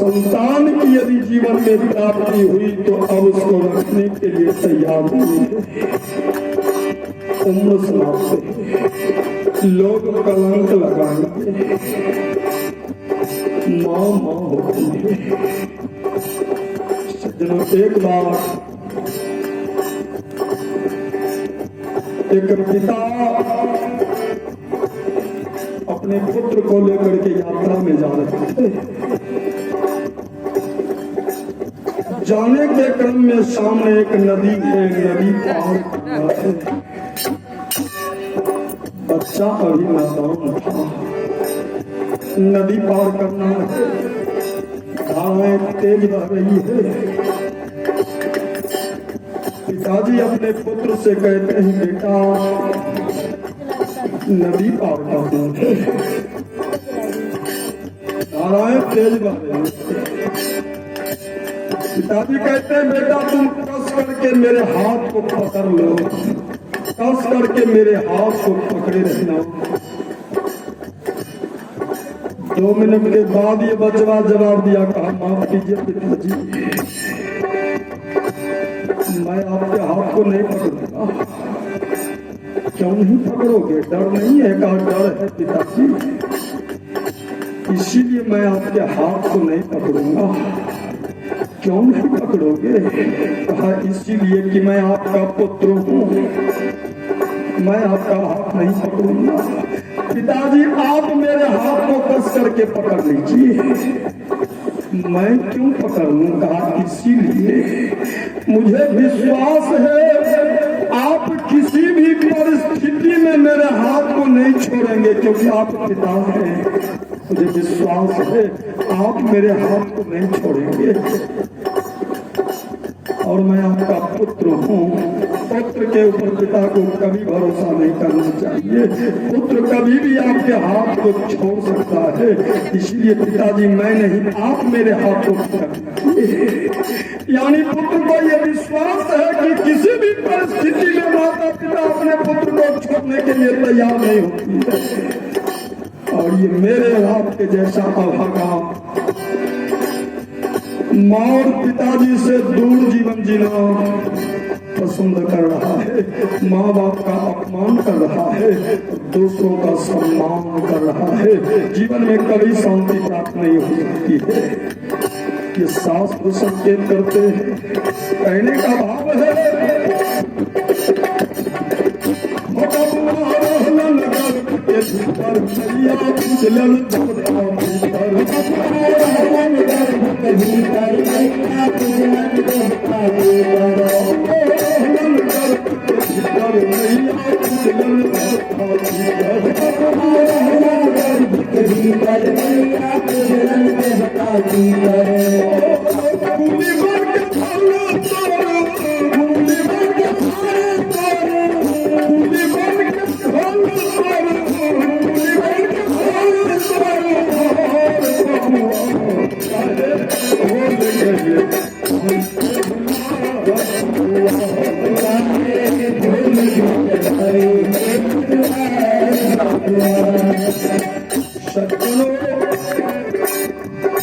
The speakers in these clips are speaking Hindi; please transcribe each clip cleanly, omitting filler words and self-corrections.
संतान की यदि जीवन में प्राप्ति हुई तो अब उसको रखने के लिए तैयार नहीं है। उम्र समाप्त, लोग कलंक लगाएंगे, माँ माँ होती है। सज्जनों, एक बार एक पिता अपने पुत्र को लेकर के यात्रा में जा रहे थे। जाने के क्रम में सामने एक नदी है, नदी पार बच्चा अभी नादान था, नदी पार करना है, धाराएं तेज बह रही है। पिताजी अपने पुत्र से कहते हैं, बेटा नदी पार करना है, धाराएं तेज बह रही है। पिताजी कहते हैं, बेटा तुम कस करके मेरे हाथ को पकड़ लो, कस करके मेरे हाथ को पकड़े रहना। 2 मिनट के बाद ये बचवा जवाब दिया, कहा माफ कीजिए पिताजी, मैं आपके हाथ को नहीं पकड़ूंगा। क्यों नहीं पकड़ोगे? डर नहीं है? कहा डर है पिताजी, इसीलिए मैं आपके हाथ को नहीं पकड़ूंगा। क्यों नहीं पकड़ोगे? कहा इसीलिए कि मैं आपका पुत्र हूँ, मैं आपका हाथ नहीं पकड़ूंगा। पिताजी आप मेरे हाथ को कस करके पकड़ लीजिए। मैं क्यों पकड़ूं? कहा इसीलिए मुझे विश्वास है आप किसी भी परिस्थिति में मेरे हाथ को नहीं छोड़ेंगे, क्योंकि आप पिता हैं। मुझे विश्वास है आप मेरे हाथ को नहीं छोड़ेंगे और मैं आपका पुत्र हूँ। पुत्र के ऊपर पिता को कभी भरोसा नहीं करना चाहिए। पुत्र कभी भी आपके हाथ को छोड़ सकता है, इसलिए पिताजी मैं नहीं आप मेरे हाथ को पकड़िए। यानी पुत्र को यह विश्वास है कि किसी भी परिस्थिति में माता पिता अपने पुत्र को छोड़ने के लिए तैयार नहीं होती है। और ये मेरे आपके जैसा अभागा माँ और पिताजी से दूर जीवन जीना पसंद कर रहा है, माँ बाप का अपमान कर रहा है, दूसरों का सम्मान कर रहा है, जीवन में कभी शांति प्राप्त नहीं हो सकती है। ये शास्त्र संकेत करते हैं। कहने का भाव है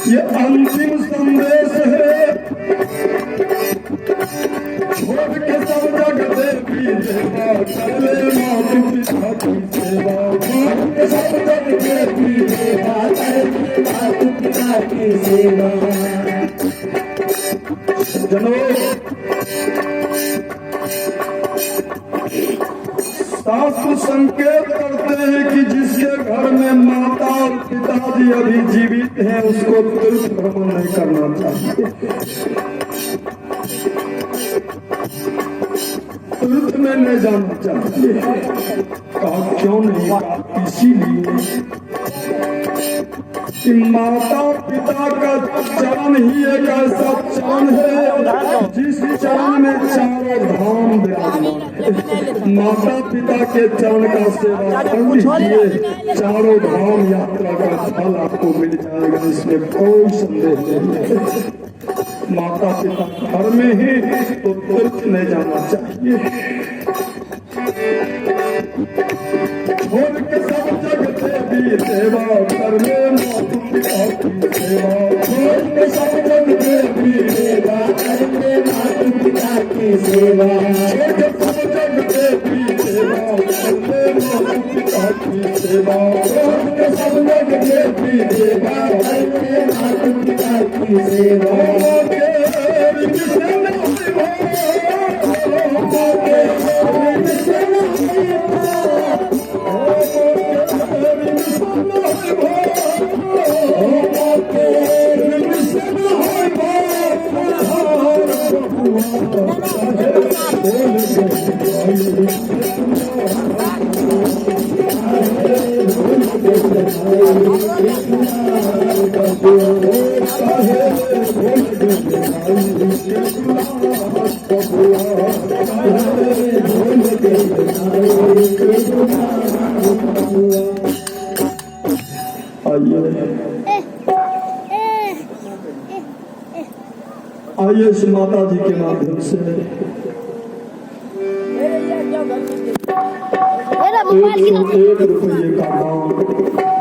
ये अंतिम संदेश है। छोड़ के सब जग देवी देवा चले मातु पिता की सेवा। छोड़ के सब जग देवी देवा चले मातु पिता की सेवा। जनों शास्त्र संकेत करते हैं कि जिसके घर में माता और पिताजी अभी जीवित हैं उसको तीर्थ भ्रमण नहीं करना चाहिए, तीर्थ में नहीं जाना चाहिए। कहा क्यों नहीं? कहा इसीलिए कि माता पिता का चरण ही एक ऐसा चरण है जिस चरण में चारों धाम विराजमान है। माता पिता के चरण का सेवा कर लीजिए, चारों धाम यात्रा का फल आपको मिल जाएगा, इसमें कोई संदेह नहीं है। माता पिता घर में ही तो तीर्थ नहीं जाना चाहिए। छोड़ के सब जग देवी देवा करने मातु पिता की सेवा। छोड़ के सब जग देवी देवा करने मातु पिता की सेवा। छोड़ के सब जग देवी देवा करने मातु पिता की सेवा। छोड़ के सब जग देवी देवा करने मातु पिता की सेवा। आइए इस माता जी के माध्यम से एक रुपये का दान